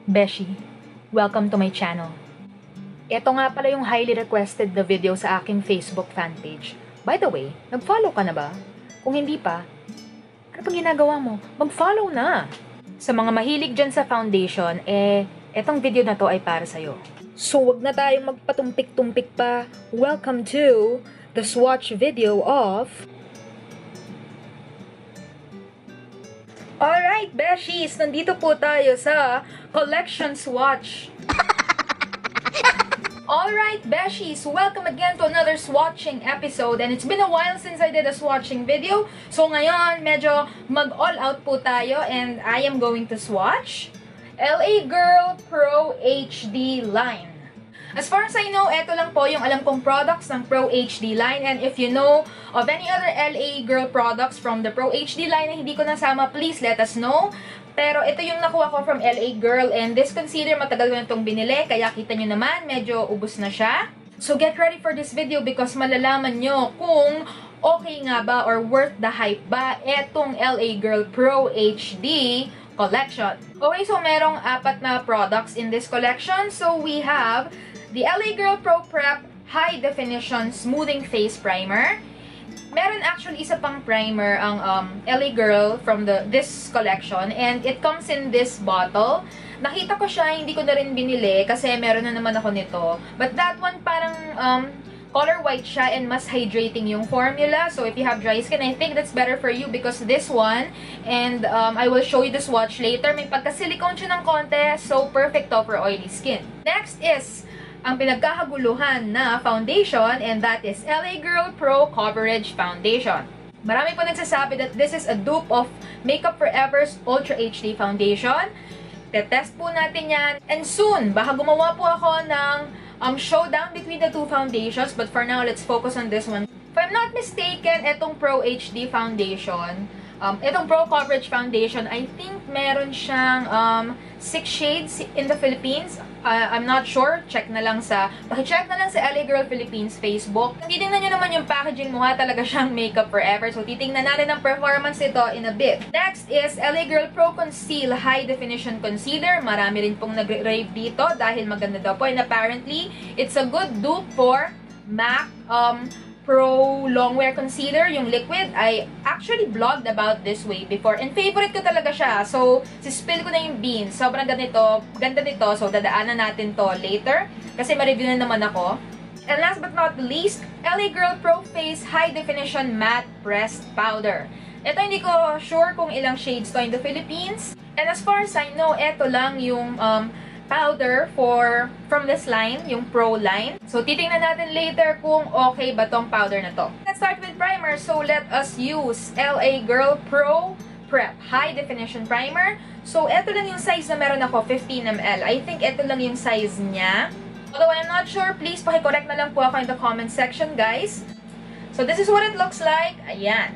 Beshi, welcome to my channel. Ito nga pala yung highly requested na video sa aking Facebook fan page. By the way, nag-follow ka na ba? Kung hindi pa, ano pang ginagawa mo? Mag-follow na! Sa mga mahilig dyan sa foundation, etong video na to ay para sa'yo. So wag na tayong magpatumpik-tumpik pa. Welcome to the Swatch video of... Alright, Beshies! Nandito po tayo sa Collection Swatch. Alright, Beshies! Welcome again to another swatching episode. And it's been a while since I did a swatching video. So ngayon, medyo mag-all out po tayo. And I am going to swatch LA Girl Pro HD line. As far as I know, eto lang po yung alam kong products ng Pro HD line. And if you know of any other LA Girl products from the Pro HD line na hindi ko nasama, please let us know. Pero ito yung nakuha ko from LA Girl. And this concealer, matagal ko na itong binili. Kaya kita nyo naman, medyo ubos na siya. So get ready for this video because malalaman nyo kung okay nga ba or worth the hype ba etong LA Girl Pro HD collection. Okay, so merong 4 na products in this collection. So we have the LA Girl Pro Prep High Definition Smoothing Face Primer. Meron actually isa pang primer ang LA Girl from this collection and it comes in this bottle. Nakita ko siya, hindi ko na rin binili kasi meron na naman ako nito. But that one parang color white siya and mas hydrating yung formula. So if you have dry skin, I think that's better for you because this one, and I will show you the swatch later, may pagka-silicone siya ng konti, so perfect to for oily skin. Next is ang pinagkahaguluhan na foundation, and that is LA Girl Pro Coverage Foundation. Marami po nagsasabi that this is a dupe of Makeup Forever's Ultra HD Foundation. Tetest po natin yan. And soon, baka gumawa po ako ng showdown between the two foundations. But for now, let's focus on this one. If I'm not mistaken, itong Pro HD Foundation, itong Pro Coverage Foundation, I think meron siyang 6 shades in the Philippines. I'm not sure. Check na lang pakicheck na lang sa LA Girl Philippines Facebook. Titingnan nyo naman yung packaging, mukha talaga siyang Makeup Forever. So, titingnan natin ang performance nito in a bit. Next is LA Girl Pro Conceal High Definition Concealer. Marami rin pong nag-rave dito dahil maganda daw po. And apparently, it's a good dupe for MAC Pro Longwear Concealer, yung liquid. I actually blogged about this way before and favorite ko talaga siya. So, sispill ko na yung beans. Sobrang ganda nito. So, dadaanan natin to later kasi ma-review na naman ako. And last but not least, LA Girl Pro Face High Definition Matte Pressed Powder. Ito hindi ko sure kung ilang shades to in the Philippines. And as far as I know, ito lang yung powder from this line, yung Pro line. So, titingnan natin later kung okay ba tong powder na to. Let's start with primer. So, let us use LA Girl Pro Prep High Definition Primer. So, ito lang yung size na meron ako, 15 ml. I think ito lang yung size niya. Although I'm not sure, please pakicorrect na lang po ako in the comment section, guys. So, this is what it looks like. Ayan.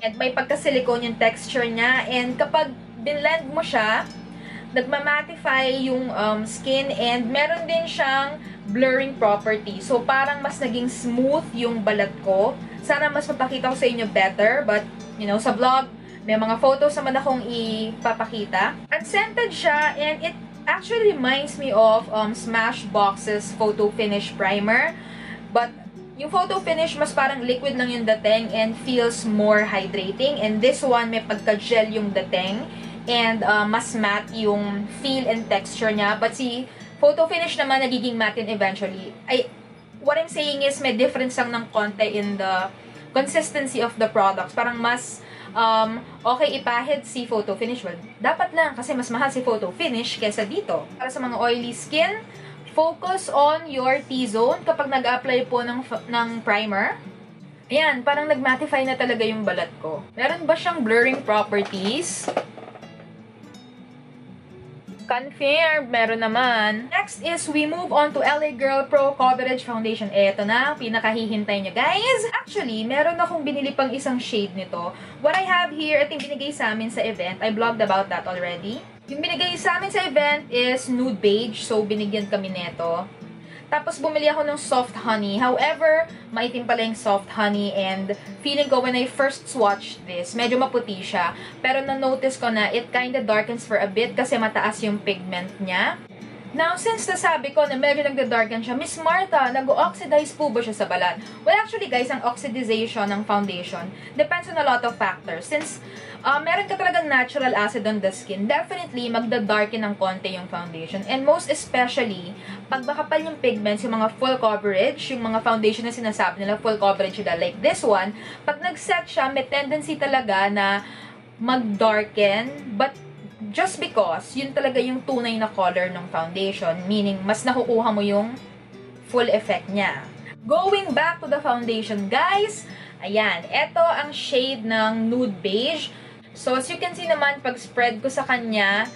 And may pagka-silicone yung texture niya. And kapag binlend mo siya, nagmamatify yung skin and meron din siyang blurring property. So, parang mas naging smooth yung balat ko. Sana mas mapakita ko sa inyo better. But, you know, sa vlog, may mga photos naman akong ipapakita. Unscented siya and it actually reminds me of Smashbox's Photo Finish Primer. But, yung Photo Finish, mas parang liquid lang yung dating and feels more hydrating. And this one, may pagka-gel yung dating. And mas matte yung feel and texture niya. But si Photo Finish naman nagiging matte yun eventually. What I'm saying is may difference lang ng konti in the consistency of the products. Parang mas okay ipahid si Photo Finish. Well, dapat lang kasi mas mahal si Photo Finish kesa dito. Para sa mga oily skin, focus on your T-zone kapag nag-apply po ng primer. Ayan, parang nag-mattify na talaga yung balat ko. Meron ba siyang blurring properties? Confirm, meron naman. Next is we move on to LA Girl Pro Coverage Foundation. Eto na, pinakahihintay nyo guys. Actually, meron akong binili pang isang shade nito. What I have here, ito yung binigay sa amin sa event. I blogged about that already. Yung binigay sa amin sa event is nude beige. So, binigyan kami neto. Tapos, bumili ako ng soft honey. However, maitim pala yung soft honey and feeling ko when I first swatched this, medyo maputi siya. Pero na-notice ko na it kinda darkens for a bit kasi mataas yung pigment niya. Now, since nasabi ko na medyo nagda-darken siya, Miss Martha, nag-oxidize po ba siya sa balat? Well, actually guys, ang oxidization ng foundation depends on a lot of factors. Since meron ka talagang natural acid on the skin, definitely magda-darken ng konti yung foundation. And most especially, pag makapal yung pigments, yung mga full coverage, yung mga foundation na sinasabi nila, full coverage sila, like this one, pag nag-set siya, may tendency talaga na mag-darken, but just because yun talaga yung tunay na color ng foundation, meaning mas nakukuha mo yung full effect niya. Going back to the foundation, guys, ayan, ito ang shade ng nude beige. So, as you can see naman, pag spread ko sa kanya,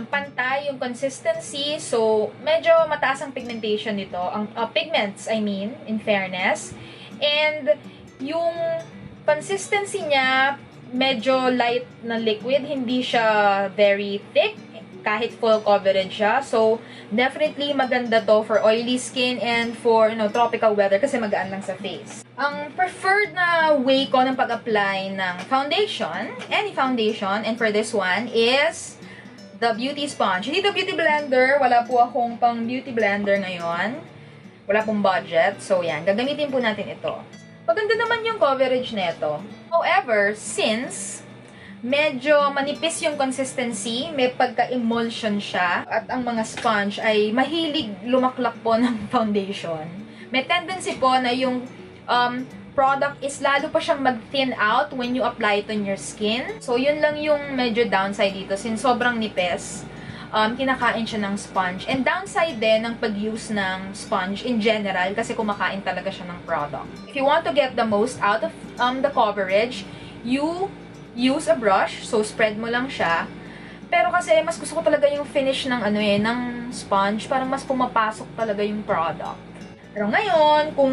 pantay yung consistency. So, medyo mataas ang pigmentation nito. Ang pigments, I mean, in fairness. And, yung consistency niya, medyo light na liquid, hindi siya very thick, kahit full coverage siya. So, definitely maganda to for oily skin and for, tropical weather kasi magaan lang sa face. Ang preferred na way ko ng pag-apply ng foundation, any foundation, and for this one is the beauty sponge. Hindi the beauty blender, wala po akong pang beauty blender ngayon. Wala pong budget. So, yan, gagamitin po natin ito. Maganda naman yung coverage nito. However, since medyo manipis yung consistency, may pagka-emulsion siya, at ang mga sponge ay mahilig lumaklak po ng foundation, may tendency po na yung product is lalo pa siyang mag-thin out when you apply it on your skin. So, yun lang yung medyo downside dito. Since sobrang nipis, kinakain siya ng sponge. And downside din ng pag-use ng sponge in general kasi kumakain talaga siya ng product. If you want to get the most out of the coverage, you use a brush. So, spread mo lang siya. Pero kasi mas gusto ko talaga yung finish ng ng sponge. Parang mas pumapasok talaga yung product. Pero ngayon, kung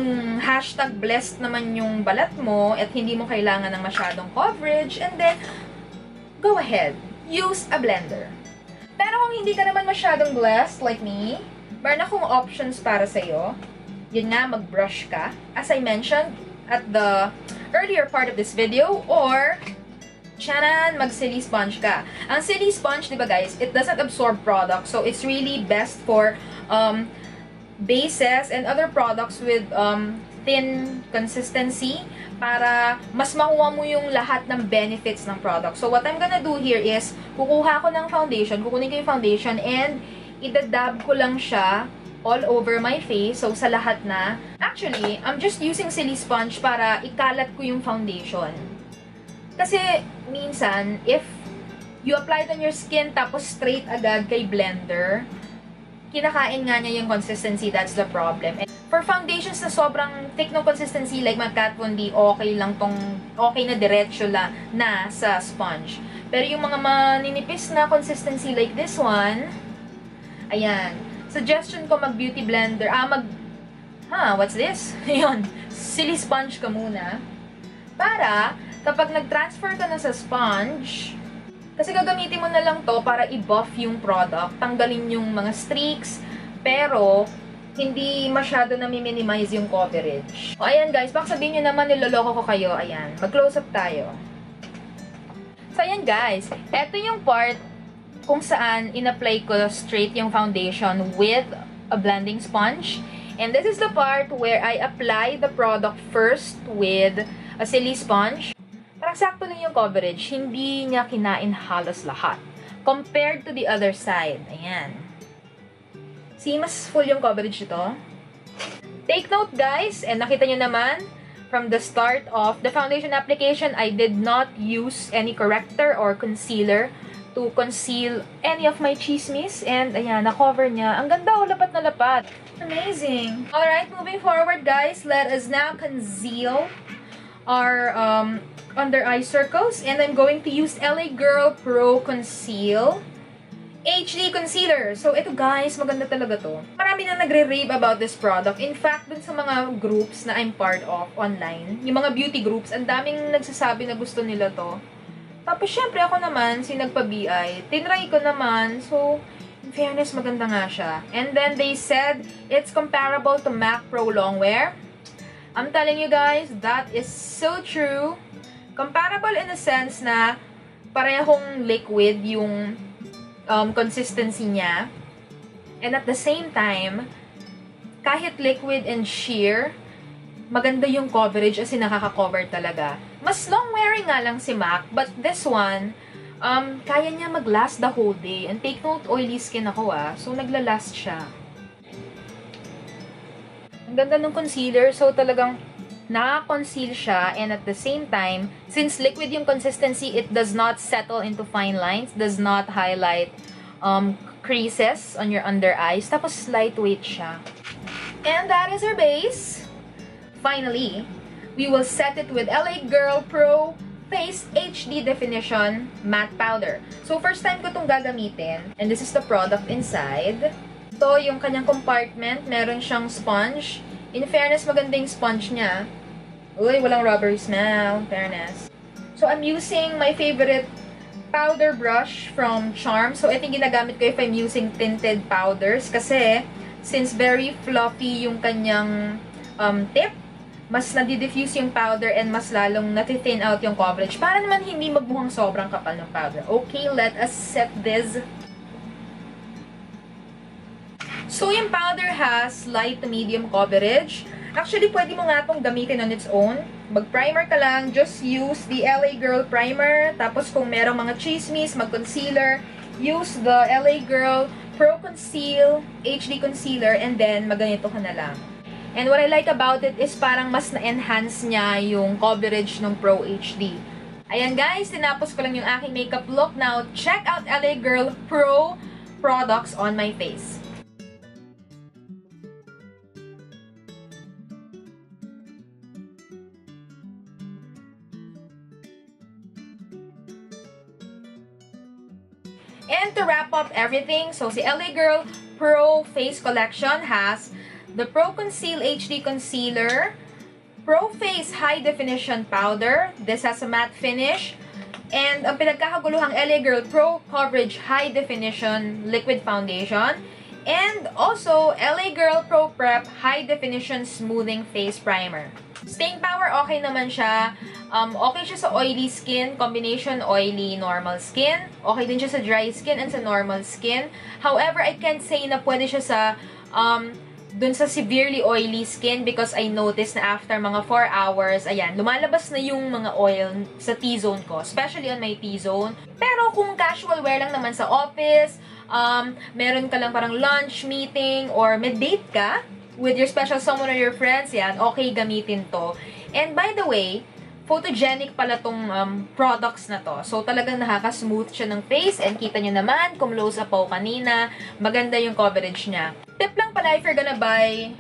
#blessed naman yung balat mo at hindi mo kailangan ng masyadong coverage, and then, go ahead. Use a blender. Pero kung hindi ka naman masyadong blessed like me, meron akong options para sa'yo. Yun nga, mag-brush ka. As I mentioned at the earlier part of this video, or mag-silly sponge ka. Ang silly sponge, di ba guys, it doesn't absorb product. So, it's really best for bases and other products with thin consistency para mas makuha mo yung lahat ng benefits ng product. So, what I'm gonna do here is, kukuha ko ng foundation, kukunin ko yung foundation, and idadab ko lang siya all over my face. So, sa lahat na. Actually, I'm just using silly sponge para ikalat ko yung foundation. Kasi, minsan, if you apply it on your skin, tapos straight agad kay blender, kinakain nga niya yung consistency, that's the problem. And for foundations na sobrang thick ng consistency, like mga Kat Von D, okay na diretso na sa sponge. Pero yung mga maninipis na consistency like this one, ayan, suggestion ko mag-beauty blender, what's this? Yun, silly sponge ka muna. Para, kapag nag-transfer ka na sa sponge, kasi gagamitin mo na lang to para i-buff yung product, tanggalin yung mga streaks, pero hindi masyado na minimize yung coverage. O, ayan guys, baka sabihin nyo naman niloloko ko kayo. Ayan, mag-close up tayo. So, ayan guys, eto yung part kung saan in-apply ko straight yung foundation with a blending sponge. And this is the part where I apply the product first with a silly sponge. Parang sakto lang yung coverage, hindi niya kinain halos lahat. Compared to the other side. Ayan. See, mas full yung coverage ito. Take note guys, and nakita nyo naman, from the start of the foundation application, I did not use any corrector or concealer to conceal any of my chismis. And ayan, na-cover niya. Ang ganda, lapat na lapat. Amazing. Alright, moving forward guys, let us now conceal our under eye circles, and I'm going to use LA Girl Pro Conceal HD Concealer. So, ito guys, maganda talaga to. Marami na nagre-rave about this product. In fact, dun sa mga groups na I'm part of online, yung mga beauty groups, ang daming nagsasabi na gusto nila to. Tapos, syempre ako naman, nagpa-BI, tinry ko naman. So, In fairness, maganda nga siya. And then they said it's comparable to MAC Pro Longwear. I'm telling you guys, that is so true. Comparable in the sense na parehong liquid yung consistency niya. And at the same time, kahit liquid and sheer, maganda yung coverage as in nakaka-cover talaga. Mas long-wearing nga lang si MAC, but this one, kaya niya mag-last the whole day. And take note, oily skin ako so nagla-last siya. Ang ganda ng concealer, so talagang naka-conceal siya, and at the same time, since liquid yung consistency, it does not settle into fine lines, does not highlight creases on your under eyes, tapos lightweight siya. And that is our base. Finally, we will set it with LA Girl Pro Face HD Definition Matte Powder. So, first time ko itong gagamitin, and this is the product inside. Ito, yung kanyang compartment, meron siyang sponge. In fairness, maganda yung sponge niya. Uy, walang rubbery smell, fairness. So, I'm using my favorite powder brush from Charm. So, ito yung ginagamit ko if I'm using tinted powders. Kasi, since very fluffy yung kanyang tip, mas nadi-diffuse yung powder and mas lalong nati-thin out yung coverage. Para naman hindi magmukhang sobrang kapal ng powder. Okay, let us set this. So, yung powder has light to medium coverage. Actually, pwede mo nga itong gamitin on its own. Mag-primer ka lang, just use the LA Girl Primer. Tapos, kung merong mga chismis, mag-concealer, use the LA Girl Pro Conceal HD Concealer, and then, maganito ka na lang. And what I like about it is parang mas na-enhance niya yung coverage ng Pro HD. Ayan guys, tinapos ko lang yung aking makeup look. Now, check out LA Girl Pro products on my face. And to wrap up everything, so si LA Girl Pro Face Collection has the Pro Conceal HD Concealer, Pro Face High Definition Powder. This has a matte finish. And ang pinagkakaguluhang LA Girl Pro Coverage High Definition Liquid Foundation. And also, LA Girl Pro Prep High Definition Smoothing Face Primer. Staying power, okay naman siya. Okay siya sa oily skin, combination oily, normal skin. Okay din siya sa dry skin and sa normal skin. However, I can't say na pwede siya sa dun sa severely oily skin because I noticed na after mga 4 hours, ayan, lumalabas na yung mga oil sa T-zone ko, especially on my T-zone. Pero kung casual wear lang naman sa office, meron ka lang parang lunch, meeting, or may date ka with your special someone or your friends, yan, okay gamitin to. And by the way, photogenic pala tong products na to. So, talagang nakaka-smooth siya ng face. And kita nyo naman, kung close up ako kanina, maganda yung coverage niya. Tip lang pala if you're gonna buy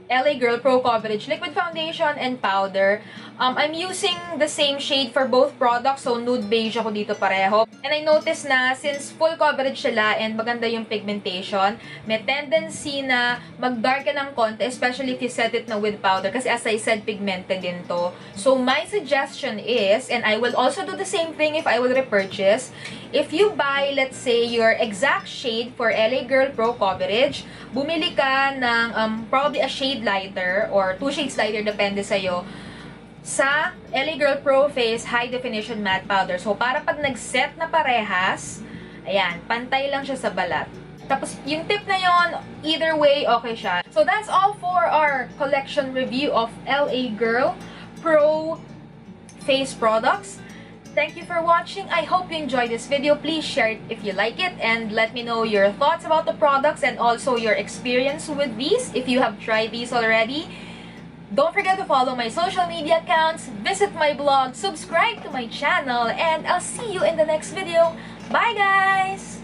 LA Girl Pro Coverage Liquid Foundation and Powder. I'm using the same shade for both products. So, nude beige ako dito pareho. And I noticed na since full coverage sila and maganda yung pigmentation, may tendency na mag-darken ng konti, especially if you set it na with powder. Kasi as I said, pigmented din to. So, my suggestion is, and I will also do the same thing if I will repurchase, if you buy, let's say, your exact shade for LA Girl Pro Coverage, bumili ka ng probably a shade lighter or 2 shades lighter, depende sa'yo, sa LA Girl Pro Face High Definition Matte Powder. So, para pag nag-set na parehas, ayan, pantay lang siya sa balat. Tapos, yung tip na yon, either way, okay siya. So, that's all for our collection review of LA Girl Pro Face products. Thank you for watching. I hope you enjoyed this video. Please share it if you like it and let me know your thoughts about the products and also your experience with these if you have tried these already. Don't forget to follow my social media accounts, visit my blog, subscribe to my channel, and I'll see you in the next video. Bye guys!